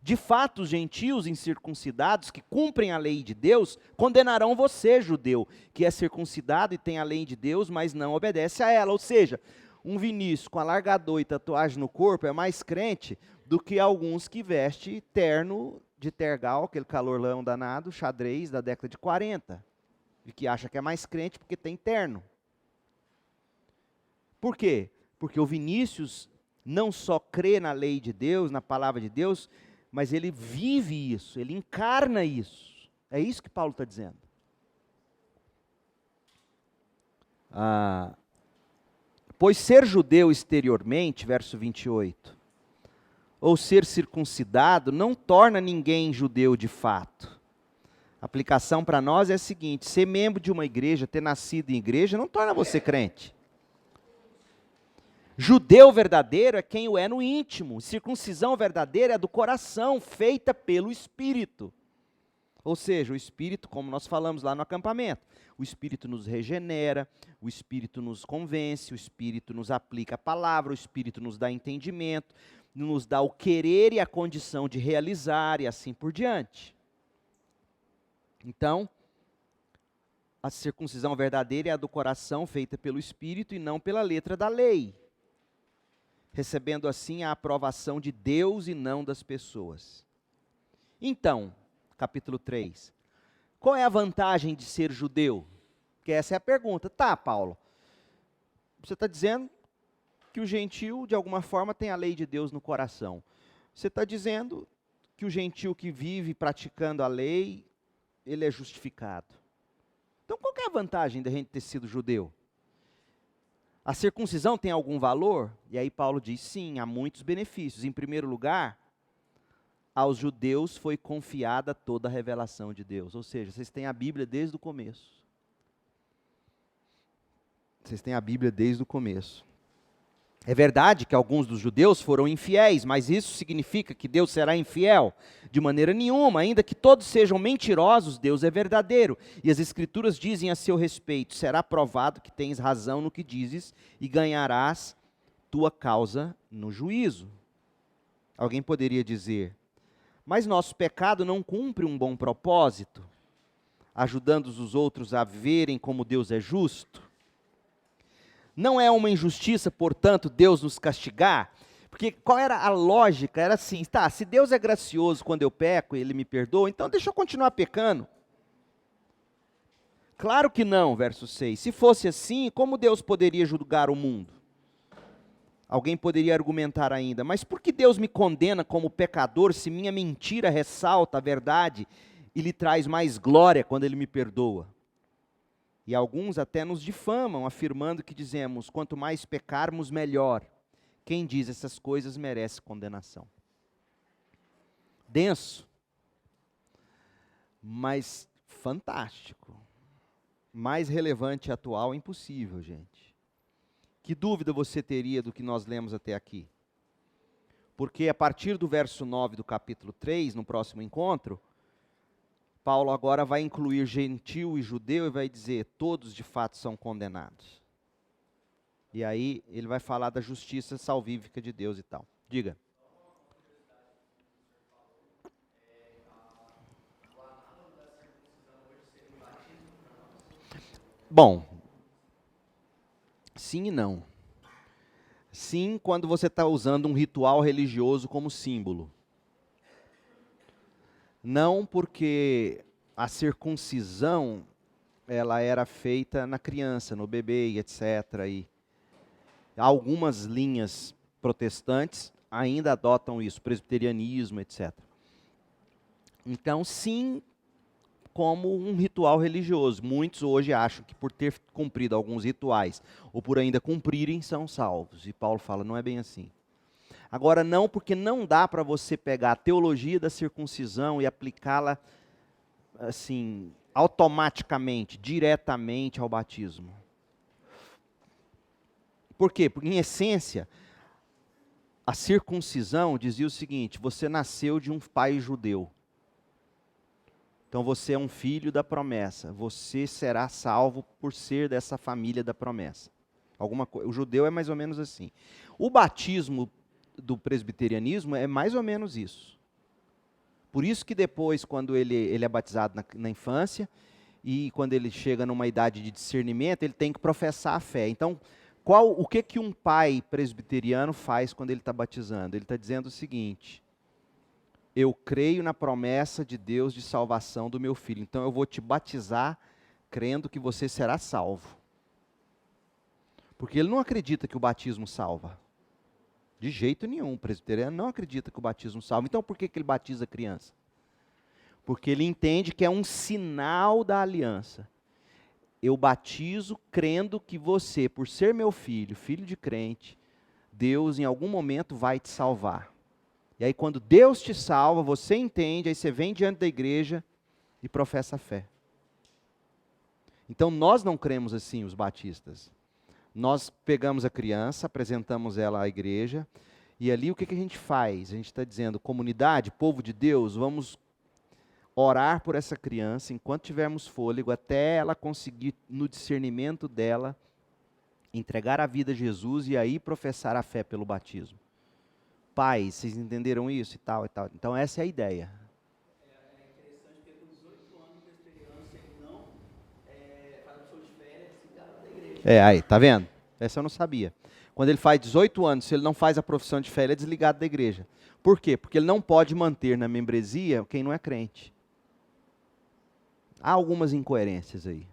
De fato, os gentios incircuncidados que cumprem a lei de Deus, condenarão você, judeu, que é circuncidado e tem a lei de Deus, mas não obedece a ela. Ou seja, um Vinícius com alargador e tatuagem no corpo é mais crente do que alguns que vestem terno de tergal, aquele calorão danado, xadrez da década de 40, e que acha que é mais crente porque tem terno. Por quê? Porque o Vinícius não só crê na lei de Deus, na palavra de Deus, mas ele vive isso, ele encarna isso. É isso que Paulo está dizendo. Pois ser judeu exteriormente, verso 28, ou ser circuncidado, não torna ninguém judeu de fato. A aplicação para nós é a seguinte, ser membro de uma igreja, ter nascido em igreja, não torna você crente. Judeu verdadeiro é quem o é no íntimo. Circuncisão verdadeira é do coração, feita pelo Espírito. Ou seja, o Espírito, como nós falamos lá no acampamento, o Espírito nos regenera, o Espírito nos convence, o Espírito nos aplica a palavra, o Espírito nos dá entendimento, nos dá o querer e a condição de realizar e assim por diante. Então, a circuncisão verdadeira é a do coração, feita pelo Espírito e não pela letra da lei, recebendo assim a aprovação de Deus e não das pessoas. Então, capítulo 3, qual é a vantagem de ser judeu? Porque essa é a pergunta. Tá, Paulo, você está dizendo que o gentio, de alguma forma, tem a lei de Deus no coração. Você está dizendo que o gentio que vive praticando a lei, ele é justificado. Então, qual que é a vantagem da gente ter sido judeu? A circuncisão tem algum valor? E aí Paulo diz, sim, há muitos benefícios. Em primeiro lugar, aos judeus foi confiada toda a revelação de Deus. Ou seja, vocês têm a Bíblia desde o começo. Vocês têm a Bíblia desde o começo. É verdade que alguns dos judeus foram infiéis, mas isso significa que Deus será infiel? De maneira nenhuma, ainda que todos sejam mentirosos, Deus é verdadeiro. E as Escrituras dizem a seu respeito, será provado que tens razão no que dizes e ganharás tua causa no juízo. Alguém poderia dizer, mas nosso pecado não cumpre um bom propósito, ajudando os outros a verem como Deus é justo? Não é uma injustiça, portanto, Deus nos castigar? Porque qual era a lógica? Era assim, tá, se Deus é gracioso quando eu peco e Ele me perdoa, então deixa eu continuar pecando. Claro que não, verso 6. Se fosse assim, como Deus poderia julgar o mundo? Alguém poderia argumentar ainda, mas por que Deus me condena como pecador se minha mentira ressalta a verdade e lhe traz mais glória quando Ele me perdoa? E alguns até nos difamam, afirmando que dizemos, quanto mais pecarmos, melhor. Quem diz essas coisas merece condenação. Denso, mas fantástico. Mais relevante e atual, impossível, gente. Que dúvida você teria do que nós lemos até aqui? Porque a partir do verso 9 do capítulo 3, no próximo encontro, Paulo agora vai incluir gentil e judeu e vai dizer, todos de fato são condenados. E aí ele vai falar da justiça salvífica de Deus e tal. Diga. Bom, sim e não. Sim, quando você está usando um ritual religioso como símbolo. Não porque a circuncisão, ela era feita na criança, no bebê, etc. E algumas linhas protestantes ainda adotam isso, presbiterianismo, etc. Então, sim, como um ritual religioso. Muitos hoje acham que por ter cumprido alguns rituais, ou por ainda cumprirem, são salvos. E Paulo fala, não é bem assim. Agora não, porque não dá para você pegar a teologia da circuncisão e aplicá-la assim, automaticamente, diretamente ao batismo. Por quê? Porque em essência, a circuncisão dizia o seguinte, você nasceu de um pai judeu. Então você é um filho da promessa, você será salvo por ser dessa família da promessa. O judeu é mais ou menos assim. O batismo do presbiterianismo é mais ou menos isso. Por isso que depois, quando ele é batizado na infância, e quando ele chega numa idade de discernimento, ele tem que professar a fé. Então, o que um pai presbiteriano faz quando ele está batizando? Ele está dizendo o seguinte, eu creio na promessa de Deus de salvação do meu filho, então eu vou te batizar crendo que você será salvo. Porque ele não acredita que o batismo salva. De jeito nenhum, o presbiteriano não acredita que o batismo salva. Então por que ele batiza a criança? Porque ele entende que é um sinal da aliança. Eu batizo crendo que você, por ser meu filho, filho de crente, Deus em algum momento vai te salvar. E aí quando Deus te salva, você entende, aí você vem diante da igreja e professa a fé. Então nós não cremos assim, os batistas. Nós pegamos a criança, apresentamos ela à igreja, e ali o que a gente faz? A gente está dizendo, comunidade, povo de Deus, vamos orar por essa criança enquanto tivermos fôlego, até ela conseguir, no discernimento dela, entregar a vida a Jesus e aí professar a fé pelo batismo. Pais, vocês entenderam isso e tal e tal? Então essa é a ideia. É interessante porque com 18 anos da experiência ele não faz a pessoa de férias desligada da igreja. Aí, tá vendo? Essa eu não sabia. Quando ele faz 18 anos, se ele não faz a profissão de fé, ele é desligado da igreja. Por quê? Porque ele não pode manter na membresia quem não é crente. Há algumas incoerências aí.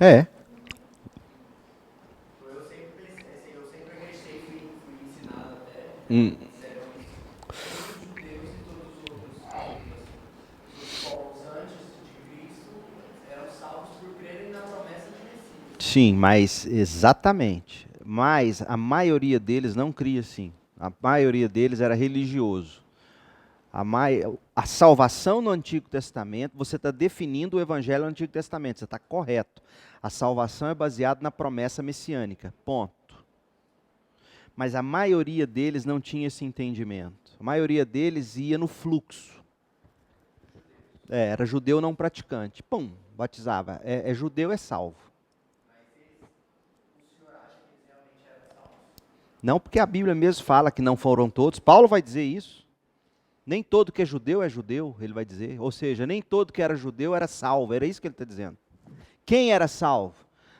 É. Eu sempre pensei, assim, eu sempre acreditei, fui ensinado até, Hum. disseram isso. Todos os judeus e todos os outros, os povos antes de Cristo eram salvos por crerem na promessa de Messias. Sim, mas exatamente. Mas a maioria deles não cria assim. A maioria deles era religioso. A salvação no Antigo Testamento, você está definindo o Evangelho no Antigo Testamento, você está correto. A salvação é baseada na promessa messiânica, ponto. Mas a maioria deles não tinha esse entendimento. A maioria deles ia no fluxo. Era judeu não praticante. Pum, batizava. É judeu, é salvo. Não, porque a Bíblia mesmo fala que não foram todos. Paulo vai dizer isso. Nem todo que é judeu, ele vai dizer. Ou seja, nem todo que era judeu era salvo. Era isso que ele está dizendo. Quem era salvo?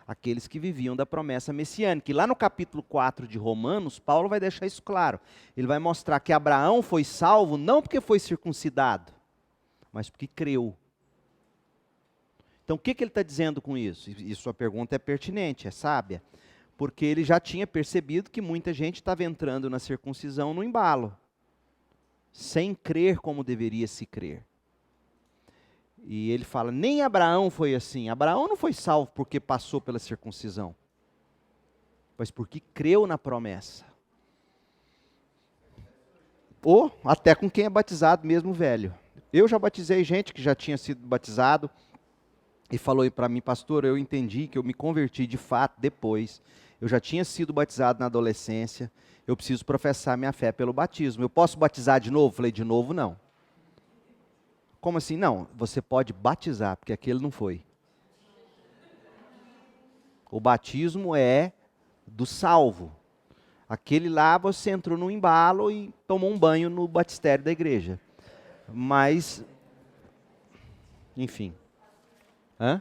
Aqueles que viviam da promessa messiânica. E lá no capítulo 4 de Romanos, Paulo vai deixar isso claro. Ele vai mostrar que Abraão foi salvo não porque foi circuncidado, mas porque creu. Então o que ele está dizendo com isso? E sua pergunta é pertinente, é sábia. Porque ele já tinha percebido que muita gente estava entrando na circuncisão no embalo, sem crer como deveria se crer. E ele fala, nem Abraão foi assim. Abraão não foi salvo porque passou pela circuncisão, mas porque creu na promessa. Ou até com quem é batizado mesmo velho. Eu já batizei gente que já tinha sido batizado e falou para mim, pastor, eu entendi que eu me converti de fato depois. Eu já tinha sido batizado na adolescência, eu preciso professar minha fé pelo batismo. Eu posso batizar de novo? Falei, de novo não. Como assim? Não, você pode batizar, porque aquele não foi. O batismo é do salvo. Aquele lá você entrou no embalo e tomou um banho no batistério da igreja. Mas, enfim. Hã?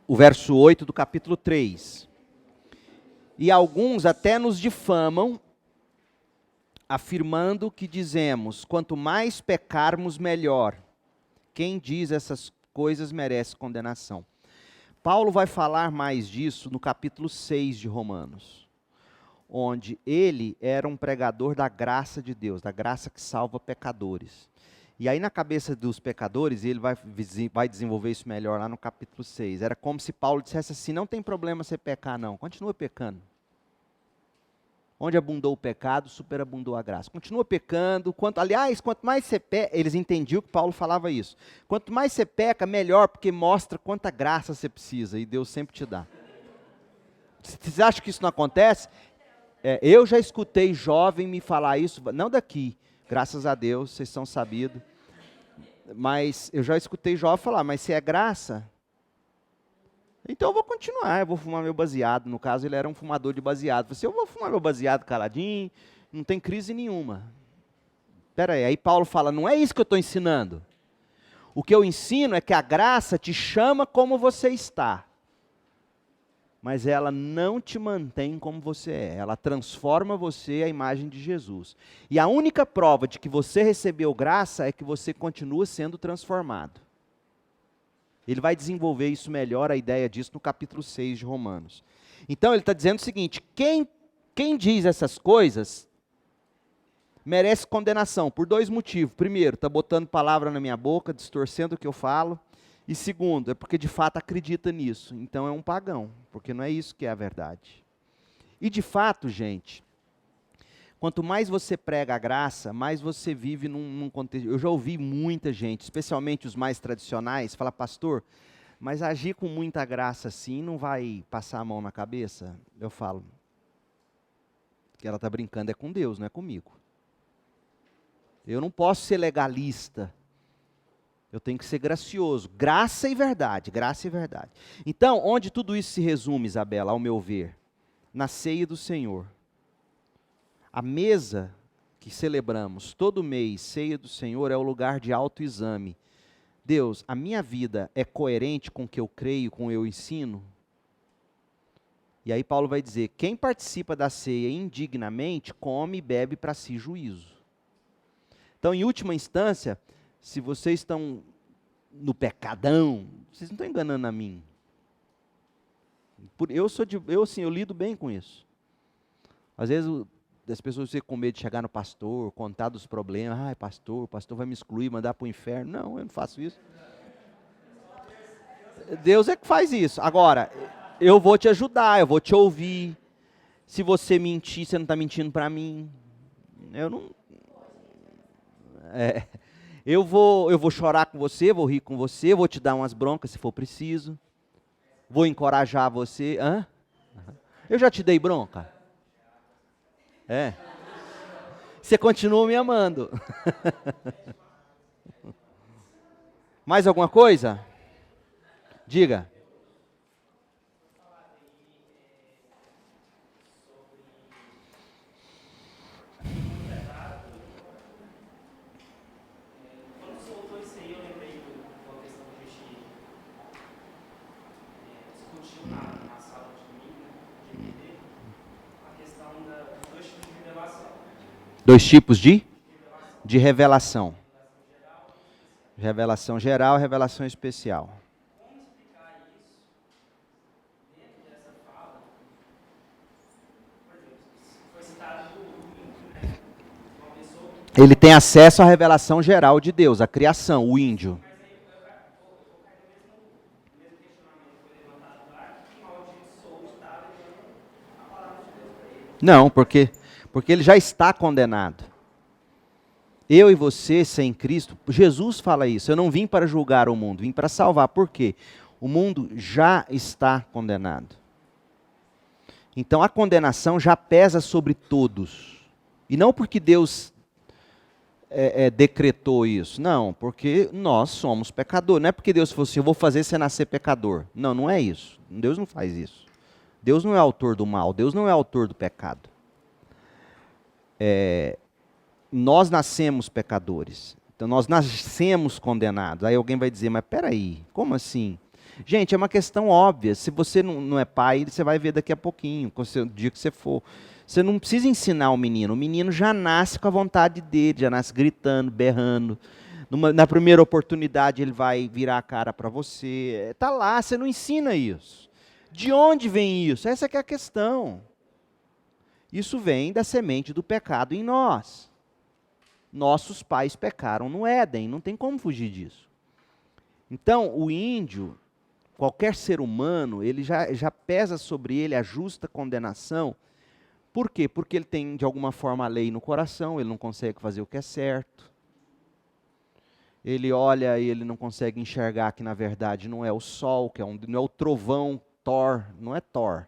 O verso 8 do capítulo 3. E alguns até nos difamam, afirmando que dizemos, quanto mais pecarmos, melhor. Quem diz essas coisas merece condenação. Paulo vai falar mais disso no capítulo 6 de Romanos, onde ele era um pregador da graça de Deus, da graça que salva pecadores. E aí na cabeça dos pecadores, ele vai desenvolver isso melhor lá no capítulo 6. Era como se Paulo dissesse assim, não tem problema você pecar não, continua pecando. Onde abundou o pecado, superabundou a graça. Continua pecando, quanto mais você peca, eles entendiam que Paulo falava isso. Quanto mais você peca, melhor, porque mostra quanta graça você precisa, e Deus sempre te dá. Vocês acham que isso não acontece? Eu já escutei jovem me falar isso, não daqui, graças a Deus, vocês são sabidos. Mas eu já escutei jovem falar, mas se é graça, então eu vou continuar, eu vou fumar meu baseado. No caso, ele era um fumador de baseado. Eu vou fumar meu baseado caladinho, não tem crise nenhuma. Espera aí Paulo fala, não é isso que eu estou ensinando. O que eu ensino é que a graça te chama como você está, mas ela não te mantém como você é. Ela transforma você à imagem de Jesus. E a única prova de que você recebeu graça é que você continua sendo transformado. Ele vai desenvolver isso melhor, a ideia disso, no capítulo 6 de Romanos. Então ele está dizendo o seguinte, quem diz essas coisas merece condenação, por dois motivos. Primeiro, está botando palavra na minha boca, distorcendo o que eu falo. E segundo, é porque de fato acredita nisso. Então é um pagão, porque não é isso que é a verdade. E de fato, gente, Quanto mais você prega a graça, mais você vive num contexto. Eu já ouvi muita gente, especialmente os mais tradicionais, falar, pastor, mas agir com muita graça assim não vai passar a mão na cabeça? Eu falo, que ela está brincando é com Deus, não é comigo. Eu não posso ser legalista. Eu tenho que ser gracioso. Graça e verdade, graça e verdade. Então, onde tudo isso se resume, Isabela, ao meu ver? Na ceia do Senhor. A mesa que celebramos todo mês, ceia do Senhor, é o lugar de autoexame. Deus, a minha vida é coerente com o que eu creio, com o que eu ensino? E aí Paulo vai dizer, quem participa da ceia indignamente, come e bebe para si juízo. Então, em última instância, se vocês estão no pecadão, vocês não estão enganando a mim. Eu lido bem com isso. Às vezes as pessoas ficam com medo de chegar no pastor, contar dos problemas. Ai, pastor, o pastor vai me excluir, mandar para o inferno. Não, eu não faço isso. Deus é que faz isso. Agora, eu vou te ajudar, eu vou te ouvir. Se você mentir, você não está mentindo para mim. Eu não... Eu vou chorar com você, vou rir com você, vou te dar umas broncas se for preciso. Vou encorajar você. Hã? Eu já te dei bronca? É. Você continua me amando. Mais alguma coisa? Diga. Quando você soltou isso aí, eu lembrei de uma questão que a gente discutiu na sala de domingo, de EPD, a questão dos dois tipos de revelação. Dois tipos de revelação. Revelação geral e revelação especial. Como explicar isso dentro dessa fala? Por exemplo, foi citado uma pessoa que Ele tem acesso à revelação geral de Deus, à criação, o índio. Não, porque ele já está condenado. Eu e você, sem Cristo, Jesus fala isso, eu não vim para julgar o mundo, vim para salvar. Por quê? O mundo já está condenado. Então a condenação já pesa sobre todos. E não porque Deus decretou isso, não, porque nós somos pecadores. Não é porque Deus falou assim, eu vou fazer você nascer pecador. Não, não é isso. Deus não faz isso. Deus não é autor do mal, Deus não é autor do pecado. Nós nascemos pecadores, então nós nascemos condenados. Aí alguém vai dizer, mas peraí, como assim? Gente, é uma questão óbvia. Se você não é pai, você vai ver daqui a pouquinho, o dia que você for. Você não precisa ensinar o menino já nasce com a vontade dele, já nasce gritando, berrando. Na primeira oportunidade ele vai virar a cara para você. Está lá, você não ensina isso. De onde vem isso? Essa que é a questão. Isso vem da semente do pecado em nós. Nossos pais pecaram no Éden, não tem como fugir disso. Então, o índio, qualquer ser humano, ele já pesa sobre ele a justa condenação. Por quê? Porque ele tem, de alguma forma, a lei no coração, ele não consegue fazer o que é certo. Ele olha e ele não consegue enxergar que, na verdade, não é o sol, não é o trovão, Thor, não é Thor.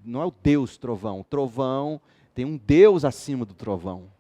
Não é o Deus trovão. O trovão tem um Deus acima do trovão.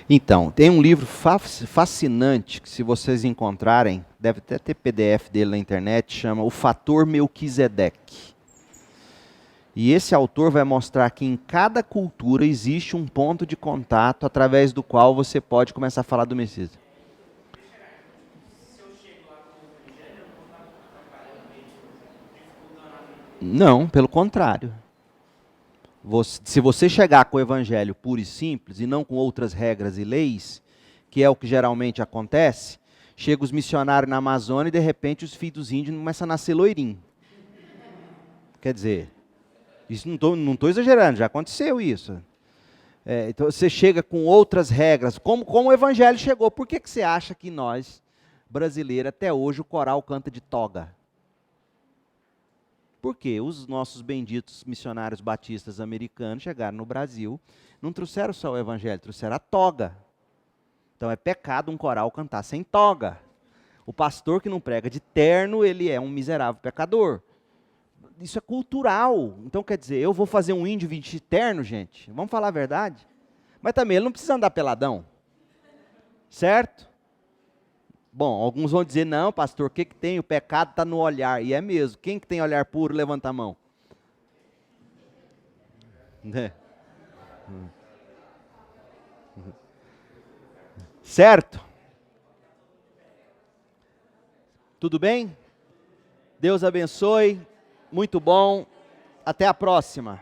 Então, tem um livro fascinante, que se vocês encontrarem, deve até ter PDF dele na internet, chama O Fator Melquisedeque. E esse autor vai mostrar que em cada cultura existe um ponto de contato através do qual você pode começar a falar do Messias. Não, pelo contrário. Se você chegar com o evangelho puro e simples, e não com outras regras e leis, que é o que geralmente acontece, chega os missionários na Amazônia e de repente os filhos dos índios começam a nascer loirinho. Quer dizer, isso não estou exagerando, já aconteceu isso. Então você chega com outras regras, como o evangelho chegou. Por que você acha que nós, brasileiros, até hoje o coral canta de toga? Porque os nossos benditos missionários batistas americanos chegaram no Brasil, não trouxeram só o evangelho, trouxeram a toga. Então é pecado um coral cantar sem toga. O pastor que não prega de terno, ele é um miserável pecador. Isso é cultural. Então quer dizer, eu vou fazer um índio vestir terno, gente? Vamos falar a verdade? Mas também ele não precisa andar peladão. Certo? Bom, alguns vão dizer, não, pastor, o que tem? O pecado está no olhar. E é mesmo. Quem que tem olhar puro, levanta a mão. Certo? Tudo bem? Deus abençoe. Muito bom. Até a próxima.